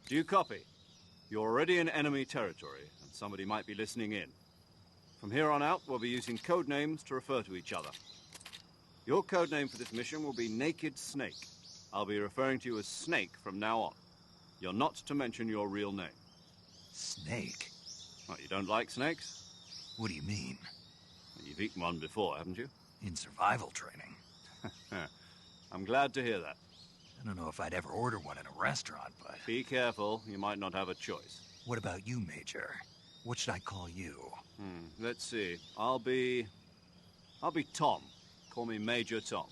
Do you copy? You're already in enemy territory, and somebody might be listening in. From here on out, we'll be using code names to refer to each other. Your code name for this mission will be Naked Snake. I'll be referring to you as Snake from now on. You're not to mention your real name. Snake? What, you don't like snakes? What do you mean? You've eaten one before, haven't you? In survival training. I'm glad to hear that. I don't know if I'd ever order one in a restaurant, but... Be careful, you might not have a choice. What about you, Major? What should I call you? Let's see. I'll be Tom. Call me Major Tom.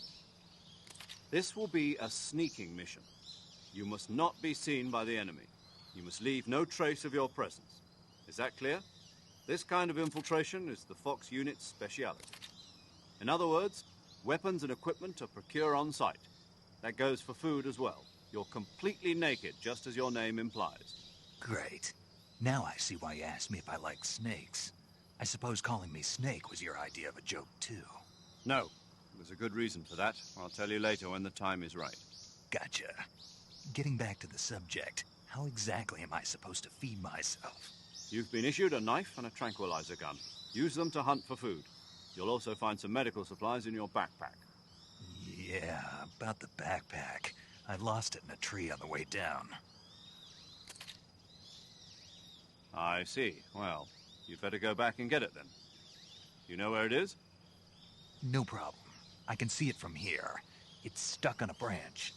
This will be a sneaking mission. You must not be seen by the enemy. You must leave no trace of your presence. Is that clear? This kind of infiltration is the Fox unit's speciality. In other words, weapons and equipment are procured on site. That goes for food as well. You're completely naked, just as your name implies. Great. Now I see why you asked me if I like snakes. I suppose calling me Snake was your idea of a joke, too. No. There's a good reason for that. I'll tell you later when the time is right. Gotcha. Getting back to the subject, how exactly am I supposed to feed myself? You've been issued a knife and a tranquilizer gun. Use them to hunt for food. You'll also find some medical supplies in your backpack. Yeah, about the backpack. I lost it in a tree on the way down. I see. Well, you'd better go back and get it then. You know where it is? No problem. I can see it from here. It's stuck on a branch.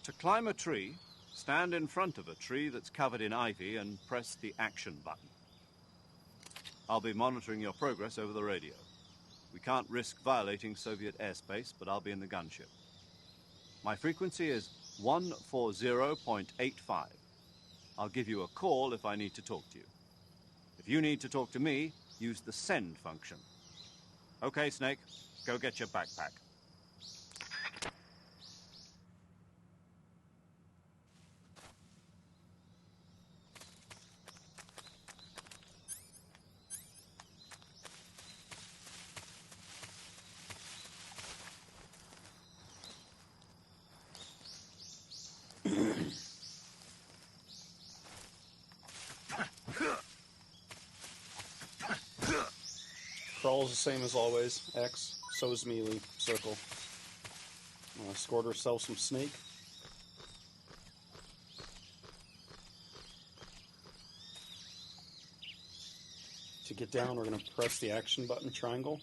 To climb a tree, stand in front of a tree that's covered in ivy and press the action button. I'll be monitoring your progress over the radio. We can't risk violating Soviet airspace, but I'll be in the gunship. My frequency is 140.85. I'll give you a call if I need to talk to you. If you need to talk to me, use the send function. Okay, Snake, go get your backpack. Crawl's the same as always. X. So is melee. Circle. Scored ourselves some snake. To get down, we're going to press the action button, triangle.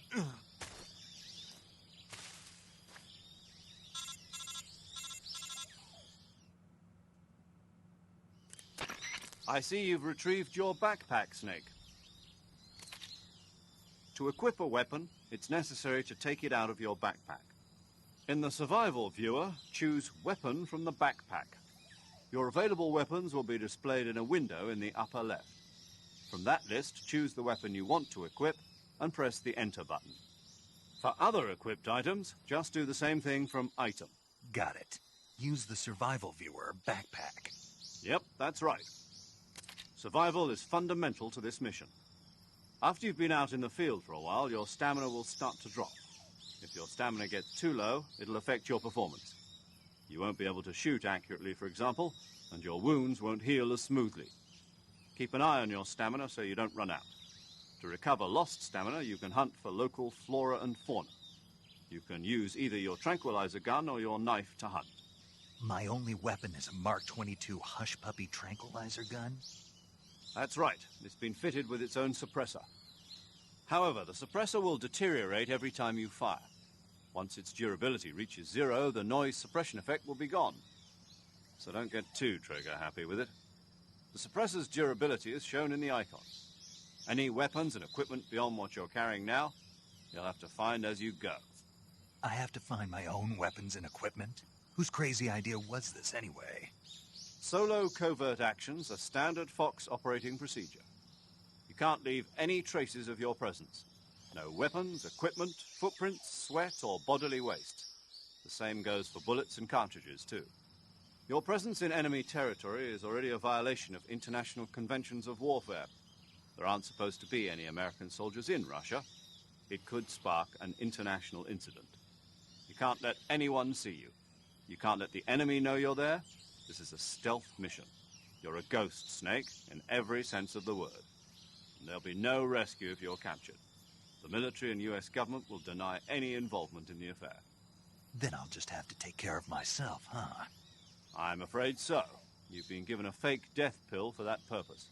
I see you've retrieved your backpack, Snake. To equip a weapon, it's necessary to take it out of your backpack. In the survival viewer, choose Weapon from the backpack. Your available weapons will be displayed in a window in the upper left. From that list, choose the weapon you want to equip and press the Enter button. For other equipped items, just do the same thing from Item. Got it. Use the survival viewer backpack. Yep, that's right. Survival is fundamental to this mission. After you've been out in the field for a while, your stamina will start to drop. If your stamina gets too low, it'll affect your performance. You won't be able to shoot accurately, for example, and your wounds won't heal as smoothly. Keep an eye on your stamina so you don't run out. To recover lost stamina, you can hunt for local flora and fauna. You can use either your tranquilizer gun or your knife to hunt. My only weapon is a Mark 22 Hush Puppy tranquilizer gun? That's right. It's been fitted with its own suppressor. However, the suppressor will deteriorate every time you fire. Once its durability reaches 0, the noise suppression effect will be gone. So don't get too trigger-happy with it. The suppressor's durability is shown in the icon. Any weapons and equipment beyond what you're carrying now, you'll have to find as you go. I have to find my own weapons and equipment? Whose crazy idea was this, anyway? Solo covert actions are standard Fox operating procedure. You can't leave any traces of your presence. No weapons, equipment, footprints, sweat, or bodily waste. The same goes for bullets and cartridges, too. Your presence in enemy territory is already a violation of international conventions of warfare. There aren't supposed to be any American soldiers in Russia. It could spark an international incident. You can't let anyone see you. You can't let the enemy know you're there, This is a stealth mission. You're a ghost, Snake, in every sense of the word. And there'll be no rescue if you're captured. The military and U.S. government will deny any involvement in the affair. Then I'll just have to take care of myself, huh? I'm afraid so. You've been given a fake death pill for that purpose.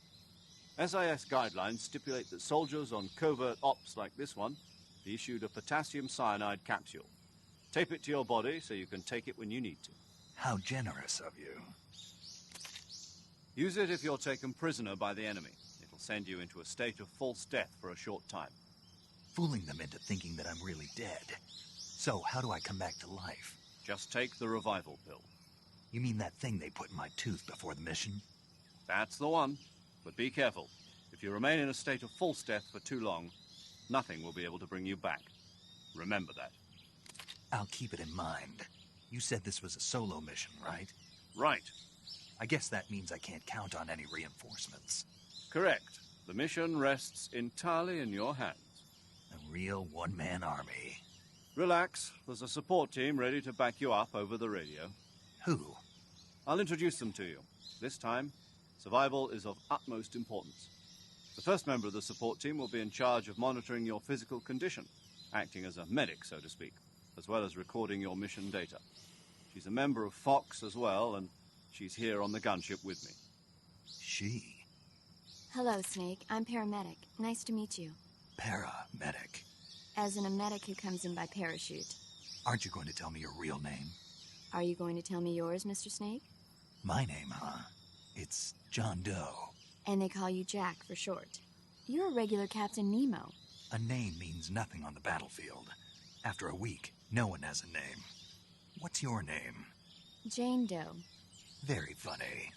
SIS guidelines stipulate that soldiers on covert ops like this one be issued a potassium cyanide capsule. Tape it to your body so you can take it when you need to. How generous of you. Use it if you're taken prisoner by the enemy. It'll send you into a state of false death for a short time. Fooling them into thinking that I'm really dead. So, how do I come back to life? Just take the revival pill. You mean that thing they put in my tooth before the mission? That's the one. But be careful. If you remain in a state of false death for too long, nothing will be able to bring you back. Remember that. I'll keep it in mind. You said this was a solo mission, right? Right. I guess that means I can't count on any reinforcements. Correct. The mission rests entirely in your hands. A real one-man army. Relax. There's a support team ready to back you up over the radio. Who? I'll introduce them to you. This time, survival is of utmost importance. The first member of the support team will be in charge of monitoring your physical condition, acting as a medic, so to speak, as well as recording your mission data. She's a member of Fox as well, and she's here on the gunship with me. She? Hello, Snake. I'm paramedic. Nice to meet you. Paramedic. As in a medic who comes in by parachute. Aren't you going to tell me your real name? Are you going to tell me yours, Mr. Snake? My name, huh? It's John Doe. And they call you Jack for short. You're a regular Captain Nemo. A name means nothing on the battlefield. After a week, no one has a name. What's your name? Jane Doe. Very funny.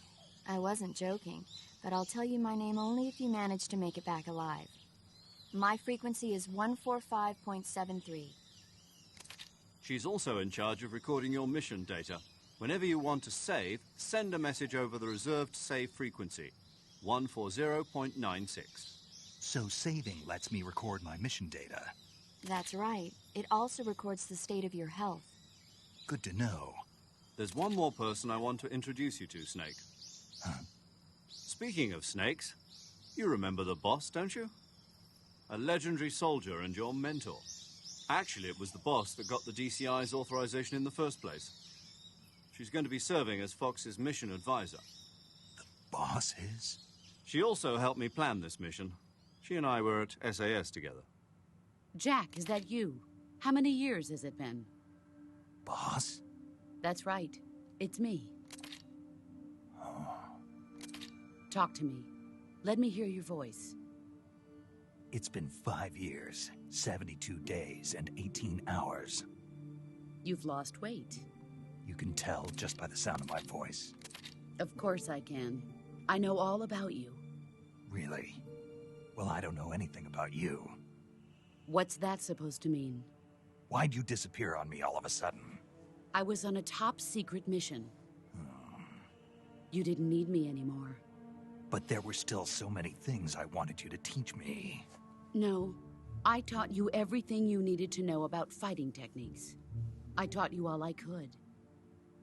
I wasn't joking, but I'll tell you my name only if you manage to make it back alive. My frequency is 145.73. She's also in charge of recording your mission data. Whenever you want to save, send a message over the reserved save frequency, 140.96. So saving lets me record my mission data. That's right. It also records the state of your health. Good to know. There's one more person I want to introduce you to, Snake. Huh? Speaking of snakes, you remember the boss, don't you? A legendary soldier and your mentor. Actually, it was the boss that got the DCI's authorization in the first place. She's going to be serving as Fox's mission advisor. The boss is? She also helped me plan this mission. She and I were at SAS together. Jack, is that you? How many years has it been? Boss? That's right. It's me. Oh. Talk to me. Let me hear your voice. It's been 5 years, 72 days, and 18 hours. You've lost weight. You can tell just by the sound of my voice. Of course I can. I know all about you. Really? Well, I don't know anything about you. What's that supposed to mean? Why'd you disappear on me all of a sudden? I was on a top-secret mission. You didn't need me anymore. But there were still so many things I wanted you to teach me. No, I taught you everything you needed to know about fighting techniques. I taught you all I could.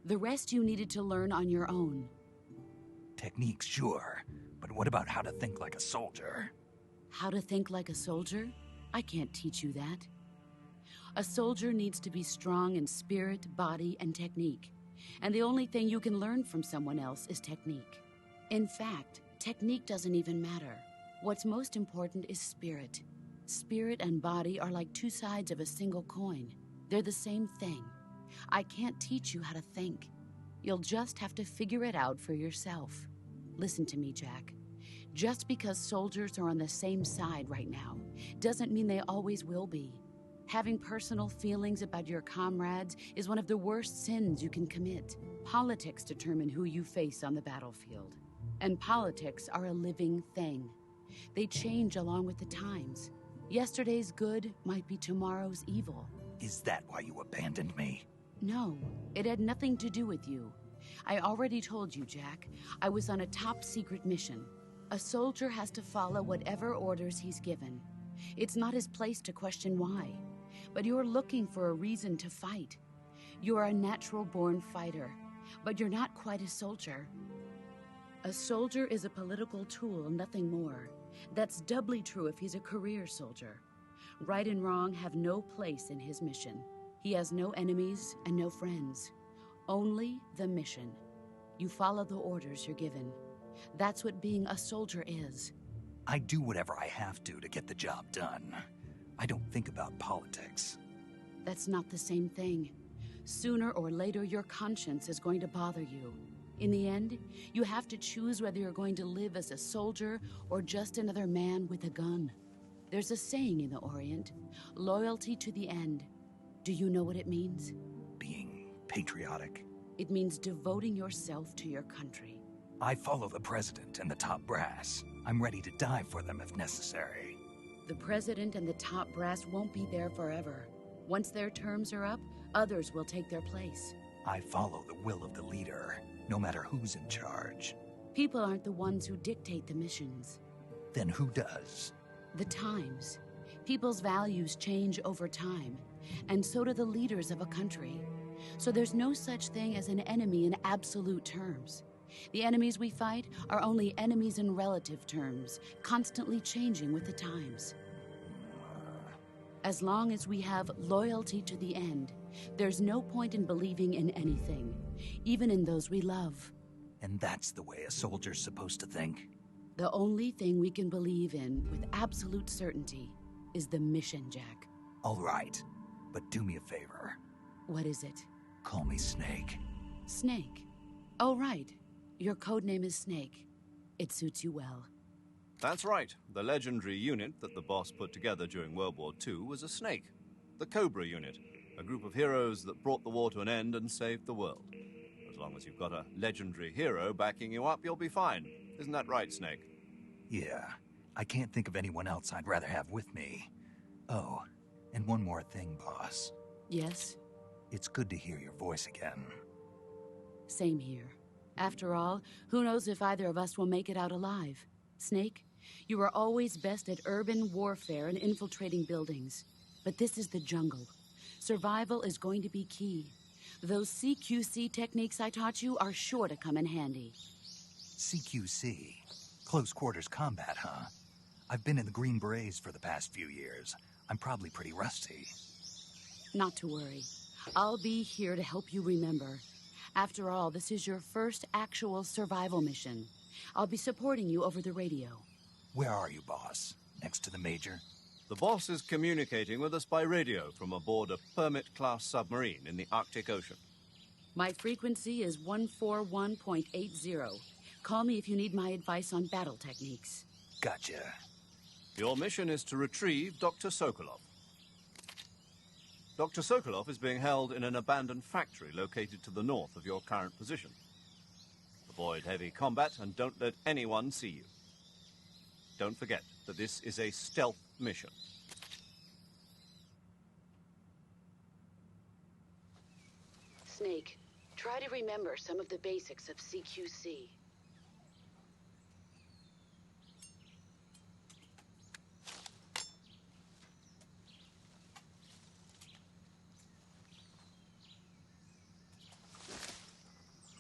The rest you needed to learn on your own. Techniques, sure. But what about how to think like a soldier? How to think like a soldier? I can't teach you that. A soldier needs to be strong in spirit, body, and technique. And the only thing you can learn from someone else is technique. In fact, technique doesn't even matter. What's most important is spirit. Spirit and body are like two sides of a single coin. They're the same thing. I can't teach you how to think. You'll just have to figure it out for yourself. Listen to me, Jack. Just because soldiers are on the same side right now doesn't mean they always will be. Having personal feelings about your comrades is one of the worst sins you can commit. Politics determine who you face on the battlefield. And politics are a living thing. They change along with the times. Yesterday's good might be tomorrow's evil. Is that why you abandoned me? No, it had nothing to do with you. I already told you, Jack. I was on a top-secret mission. A soldier has to follow whatever orders he's given. It's not his place to question why. But you're looking for a reason to fight. You're a natural-born fighter. But you're not quite a soldier. A soldier is a political tool, nothing more. That's doubly true if he's a career soldier. Right and wrong have no place in his mission. He has no enemies and no friends. Only the mission. You follow the orders you're given. That's what being a soldier is. I do whatever I have to get the job done. I don't think about politics. That's not the same thing. Sooner or later, your conscience is going to bother you. In the end, you have to choose whether you're going to live as a soldier or just another man with a gun. There's a saying in the Orient, loyalty to the end. Do you know what it means? Being patriotic. It means devoting yourself to your country. I follow the president and the top brass. I'm ready to die for them if necessary. The president and the top brass won't be there forever. Once their terms are up, others will take their place. I follow the will of the leader, no matter who's in charge. People aren't the ones who dictate the missions. Then who does? The times. People's values change over time, and so do the leaders of a country. So there's no such thing as an enemy in absolute terms. The enemies we fight are only enemies in relative terms, constantly changing with the times. As long as we have loyalty to the end, there's no point in believing in anything, even in those we love. And that's the way a soldier's supposed to think? The only thing we can believe in with absolute certainty is the mission, Jack. All right, but do me a favor. What is it? Call me Snake. Snake? Oh, right. Your codename is Snake. It suits you well. That's right. The legendary unit that the boss put together during World War II was a snake. The Cobra unit, a group of heroes that brought the war to an end and saved the world. As long as you've got a legendary hero backing you up, you'll be fine. Isn't that right, Snake? Yeah, I can't think of anyone else I'd rather have with me. Oh, and one more thing, boss. Yes? It's good to hear your voice again. Same here. After all, who knows if either of us will make it out alive? Snake, you are always best at urban warfare and infiltrating buildings. But this is the jungle. Survival is going to be key. Those CQC techniques I taught you are sure to come in handy. CQC? Close quarters combat, huh? I've been in the Green Berets for the past few years. I'm probably pretty rusty. Not to worry. I'll be here to help you remember. After all, this is your first actual survival mission. I'll be supporting you over the radio. Where are you, boss? Next to the Major? The boss is communicating with us by radio from aboard a Permit-class submarine in the Arctic Ocean. My frequency is 141.80. Call me if you need my advice on battle techniques. Gotcha. Your mission is to retrieve Dr. Sokolov. Dr. Sokolov is being held in an abandoned factory located to the north of your current position. Avoid heavy combat and don't let anyone see you. Don't forget that this is a stealth mission. Snake, try to remember some of the basics of CQC.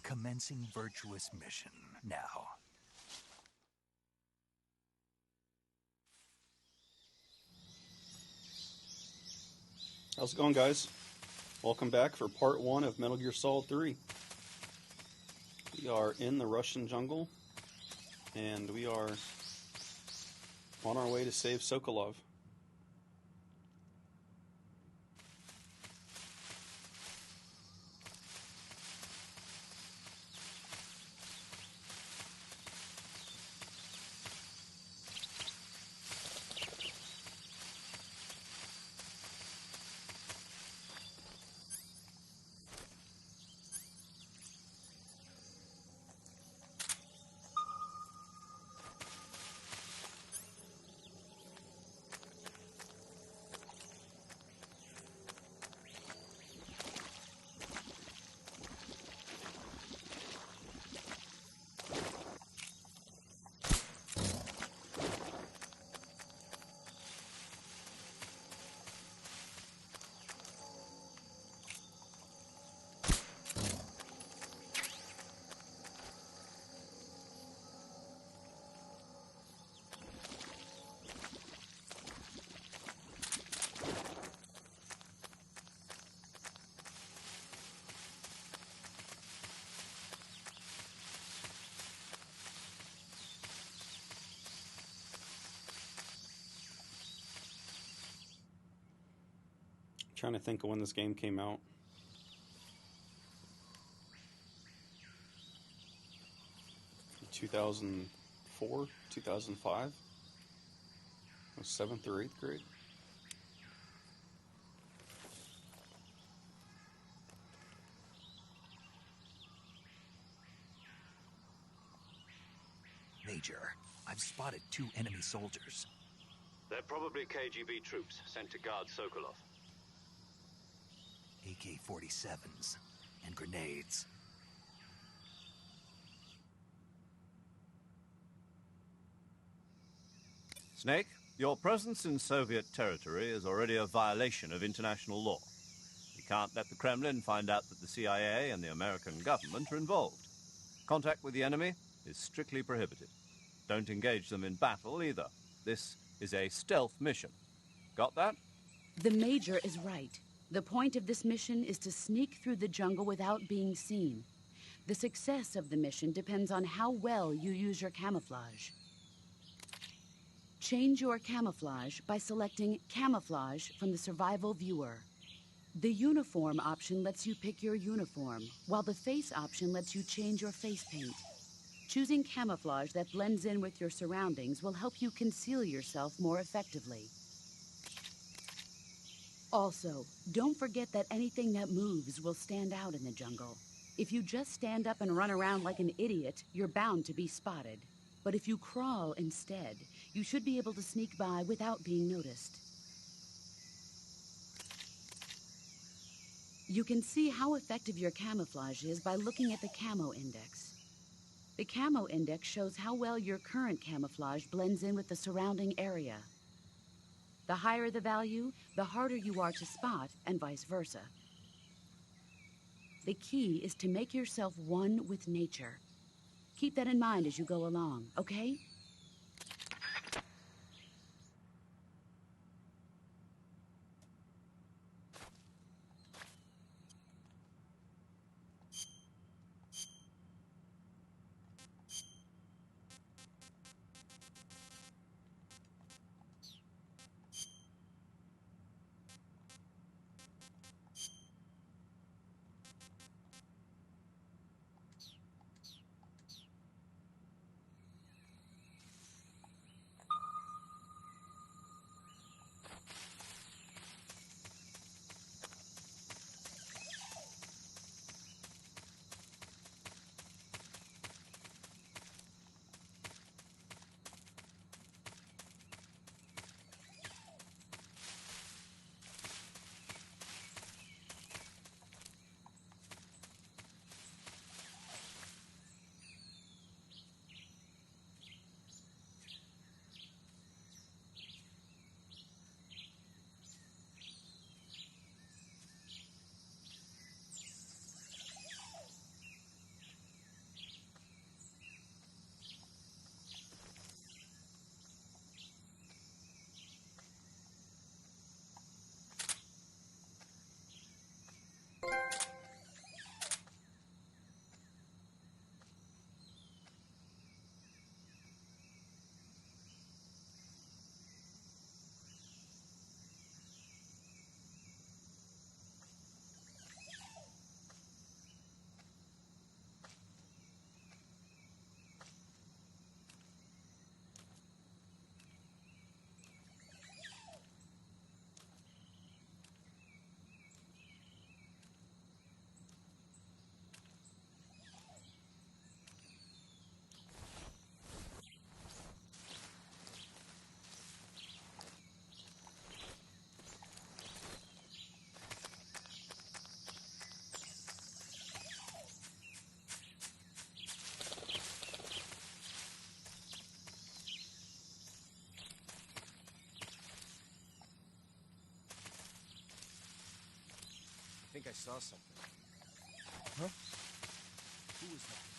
Commencing virtuous mission now. How's it going, guys? Welcome back for part 1 of Metal Gear Solid 3. We are in the Russian jungle, and we are on our way to save Sokolov. trying to think of when this game came out. In 2004, 2005? 7th or 8th grade? Major, I've spotted 2 enemy soldiers. They're probably KGB troops sent to guard Sokolov. AK-47s and grenades. Snake, your presence in Soviet territory is already a violation of international law. You can't let the Kremlin find out that the CIA and the American government are involved. Contact with the enemy is strictly prohibited. Don't engage them in battle either. This is a stealth mission. Got that? The Major is right. The point of this mission is to sneak through the jungle without being seen. The success of the mission depends on how well you use your camouflage. Change your camouflage by selecting Camouflage from the Survival Viewer. The Uniform option lets you pick your uniform, while the Face option lets you change your face paint. Choosing camouflage that blends in with your surroundings will help you conceal yourself more effectively. Also, don't forget that anything that moves will stand out in the jungle. If you just stand up and run around like an idiot, you're bound to be spotted. But if you crawl instead, you should be able to sneak by without being noticed. You can see how effective your camouflage is by looking at the Camo Index. The Camo Index shows how well your current camouflage blends in with the surrounding area. The higher the value, the harder you are to spot, and vice versa. The key is to make yourself one with nature. Keep that in mind as you go along, okay? I think I saw something. Huh? Who was that?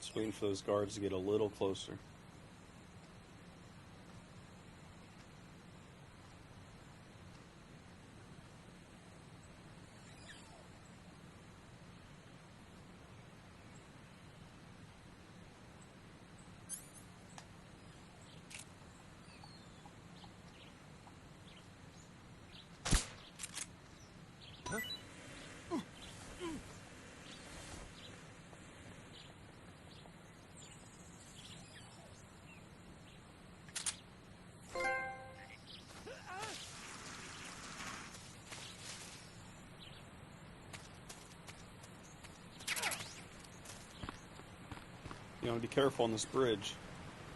Just waiting for those guards to get a little closer. You know, be careful on this bridge.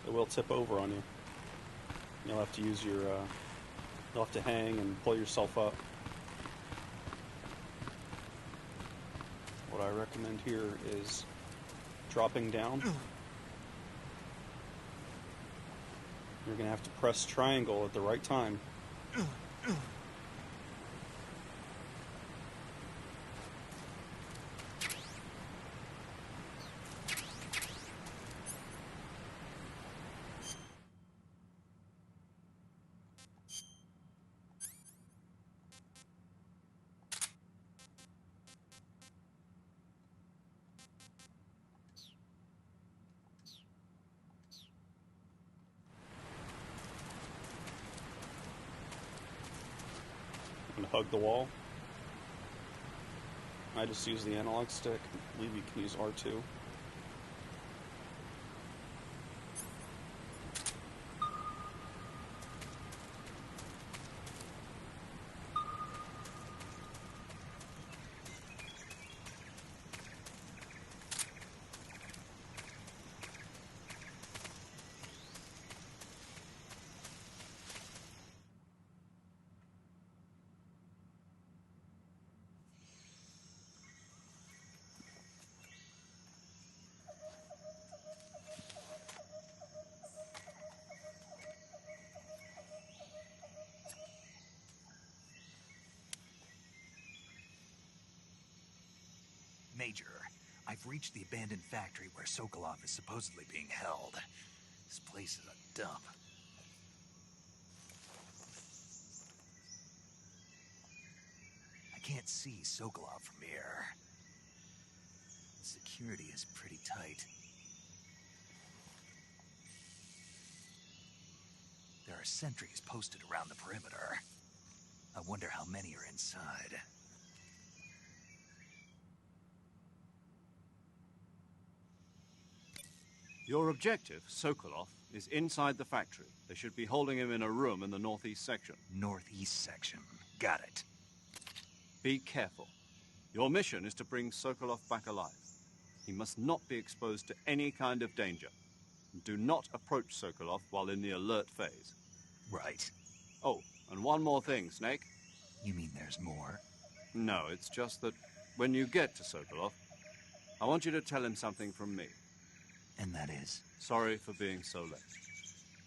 It will tip over on you. You'll have to use your, you'll have to hang and pull yourself up. What I recommend here is dropping down. You're going to have to press triangle at the right time. And hug the wall. I just use the analog stick. I believe you can use R2. Major, I've reached the abandoned factory where Sokolov is supposedly being held. This place is a dump. I can't see Sokolov from here. Security is pretty tight. There are sentries posted around the perimeter. I wonder how many are inside. Your objective, Sokolov, is inside the factory. They should be holding him in a room in the northeast section. Northeast section. Got it. Be careful. Your mission is to bring Sokolov back alive. He must not be exposed to any kind of danger. Do not approach Sokolov while in the alert phase. Right. Oh, and one more thing, Snake. You mean there's more? No, it's just that when you get to Sokolov, I want you to tell him something from me. And that is? Sorry for being so late.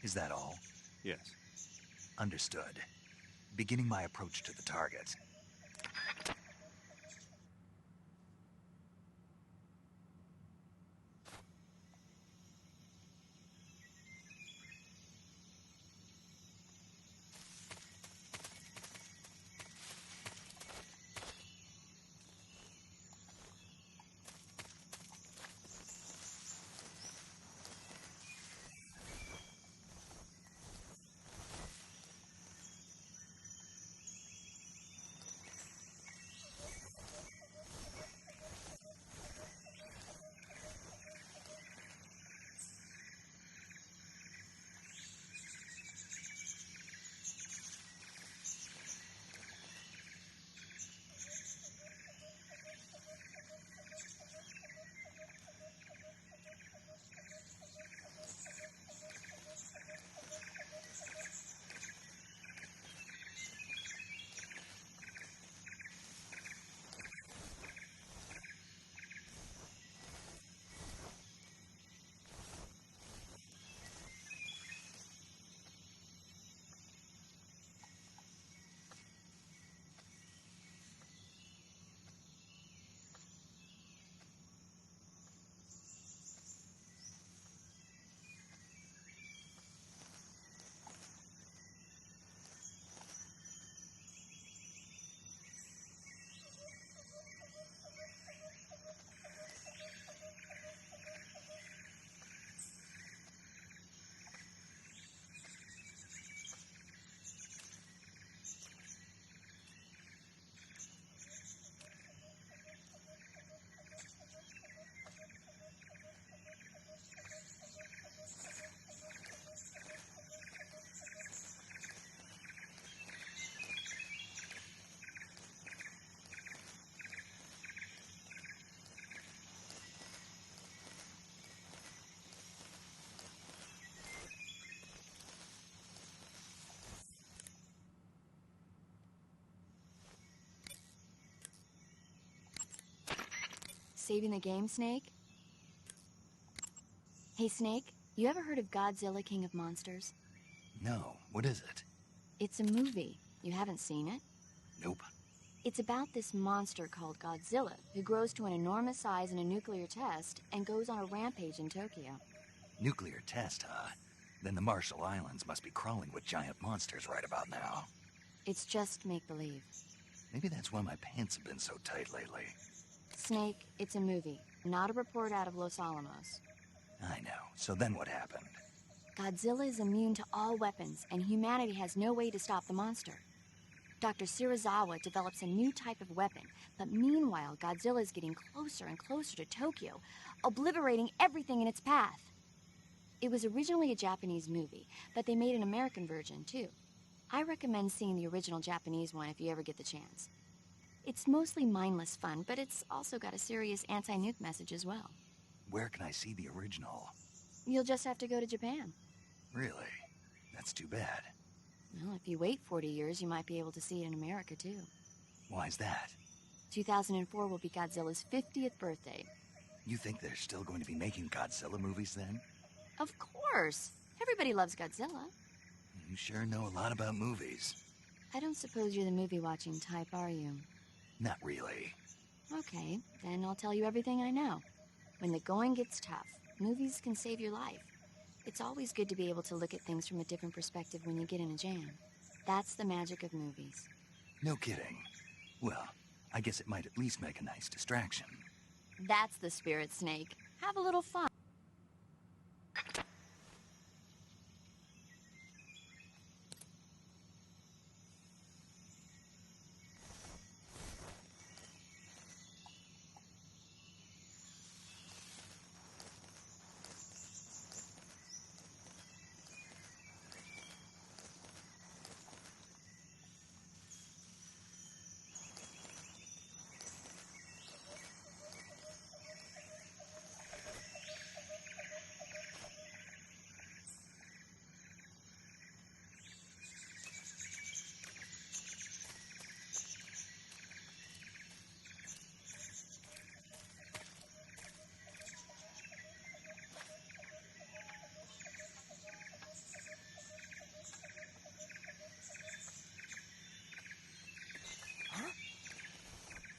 Is that all? Yes. Understood. Beginning my approach to the target. Saving the game, Snake? Hey, Snake, you ever heard of Godzilla, King of Monsters? No, what is it? It's a movie. You haven't seen it? Nope. It's about this monster called Godzilla, who grows to an enormous size in a nuclear test and goes on a rampage in Tokyo. Nuclear test, huh? Then the Marshall Islands must be crawling with giant monsters right about now. It's just make-believe. Maybe that's why my pants have been so tight lately. Snake, it's a movie, not a report out of Los Alamos. I know. So then what happened? Godzilla is immune to all weapons, and humanity has no way to stop the monster. Dr. Shirazawa develops a new type of weapon, but meanwhile, Godzilla is getting closer and closer to Tokyo, obliterating everything in its path. It was originally a Japanese movie, but they made an American version, too. I recommend seeing the original Japanese one if you ever get the chance. It's mostly mindless fun, but it's also got a serious anti-nuke message as well. Where can I see the original? You'll just have to go to Japan. Really? That's too bad. Well, if you wait 40 years, you might be able to see it in America, too. Why's that? 2004 will be Godzilla's 50th birthday. You think they're still going to be making Godzilla movies then? Of course! Everybody loves Godzilla. You sure know a lot about movies. I don't suppose you're the movie-watching type, are you? Not really. Okay, then I'll tell you everything I know. When the going gets tough, movies can save your life. It's always good to be able to look at things from a different perspective when you get in a jam. That's the magic of movies. No kidding. Well, I guess it might at least make a nice distraction. That's the spirit, Snake. Have a little fun.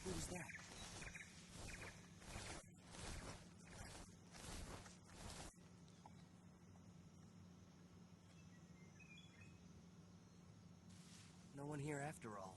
What was that? No one here after all.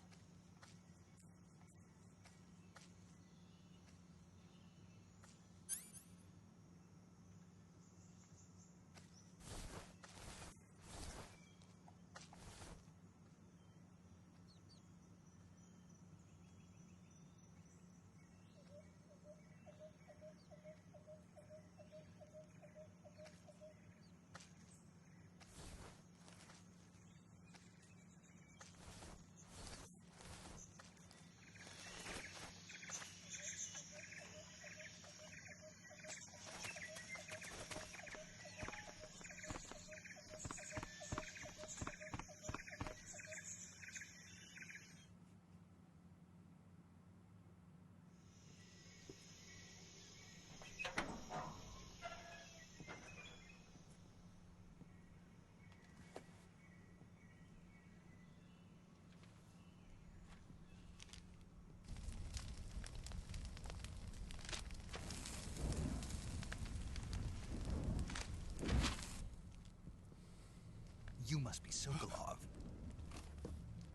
You must be Sokolov.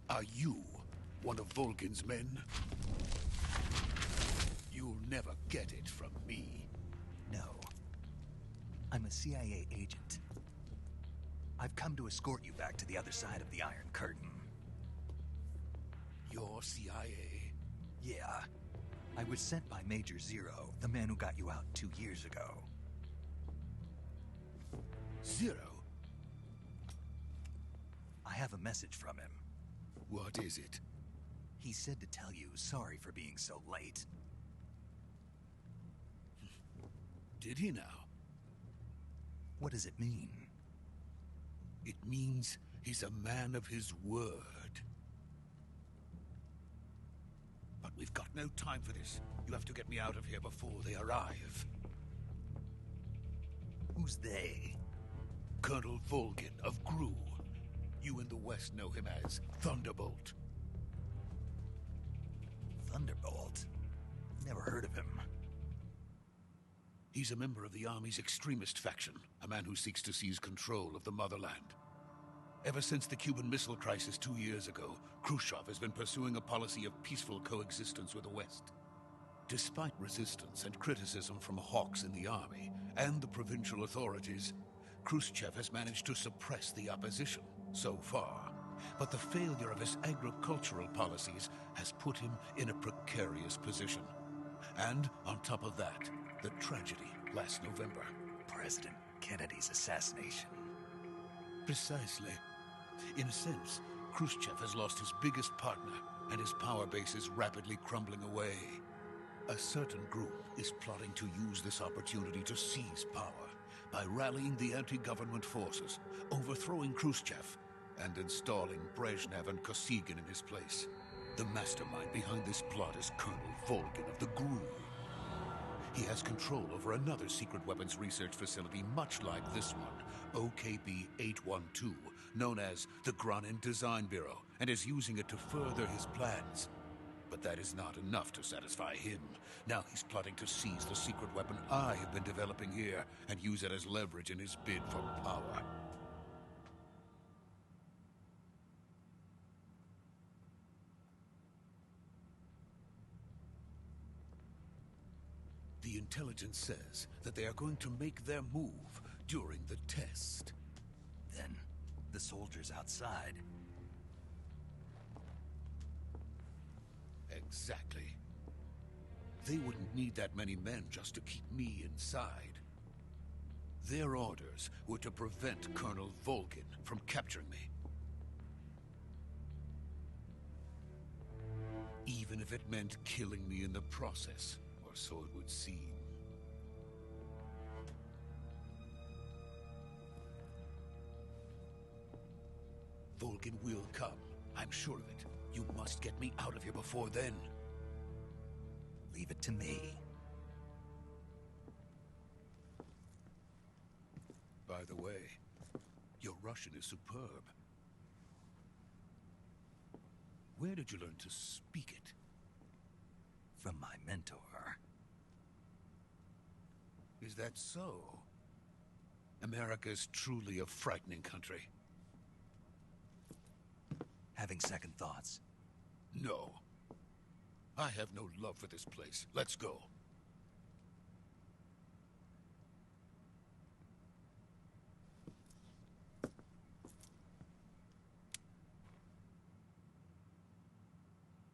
Are you one of Volkin's men? You'll never get it from me. No. I'm a CIA agent. I've come to escort you back to the other side of the Iron Curtain. You're CIA? Yeah. I was sent by Major Zero, the man who got you out 2 years ago. Zero? I have a message from him. What is it? He said to tell you sorry for being so late. Did he now? What does it mean? It means he's a man of his word. But We've got no time for this. You have to get me out of here before they arrive. Who's they? Colonel Volgin of Gru. You in the West know him as Thunderbolt. Thunderbolt? Never heard of him. He's a member of the Army's extremist faction, a man who seeks to seize control of the motherland. Ever since the Cuban Missile Crisis 2 years ago, Khrushchev has been pursuing a policy of peaceful coexistence with the West. Despite resistance and criticism from hawks in the army and the provincial authorities, Khrushchev has managed to suppress the opposition so far. But the failure of his agricultural policies has put him in a precarious position. And on top of that, the tragedy last November. President Kennedy's assassination. Precisely. In a sense, Khrushchev has lost his biggest partner, and his power base is rapidly crumbling away. A certain group is plotting to use this opportunity to seize power by rallying the anti-government forces, overthrowing Khrushchev, and installing Brezhnev and Kosygin in his place. The mastermind behind this plot is Colonel Volgin of the Gru. He has control over another secret weapons research facility much like this one, OKB-812, known as the Granin Design Bureau, and is using it to further his plans. But that is not enough to satisfy him. Now he's plotting to seize the secret weapon I have been developing here and use it as leverage in his bid for power. The intelligence says that they are going to make their move during the test. Then, the soldiers outside. Exactly. They wouldn't need that many men just to keep me inside. Their orders were to prevent Colonel Volgin from capturing me. Even if it meant killing me in the process, or so it would seem. Volgin will come. I'm sure of it. You must get me out of here before then. Leave it to me. By the way, your Russian is superb. Where did you learn to speak it? From my mentor. Is that so? America is truly a frightening country. Having second thoughts. No. I have no love for this place. Let's go.